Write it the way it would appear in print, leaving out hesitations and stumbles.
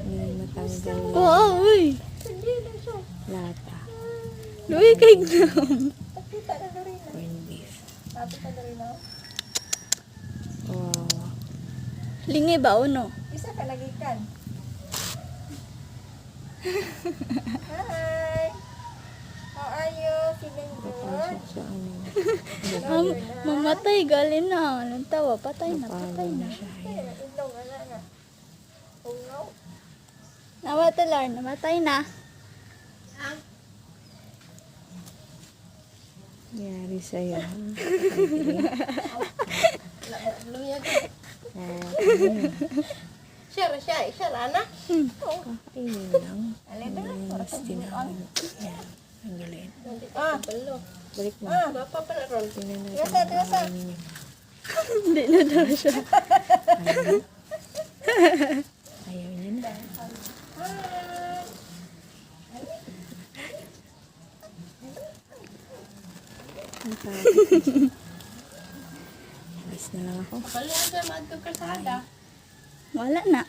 Matanggal Oo, uy. lata. Luwi kay Gnam. Corn beef. Wow. Lingi ba uno? Isa ka lagi kan. Hi. How are you? Feeling good? Napasok sa ano. Mamatay galin na. Anong tawa? Patay na, Napalo patay na na. siya. Ay, ilong ana nga. Ungaw. Nawatalar, namatay na. Yari sa'yo. Luyag. Ah, Siya ana. kakainin lang. Alin na. Mas tinawag. Yan. Tanggalin. Balo. Balik mo. Bapa pa na ron. Tingnan natin. Tiwasa, tiwasa. Niya. Hindi na daw siya. Ayaw niya na. Ang pangit. Alis na lang ako. Balo sa madto kasada. Wala na.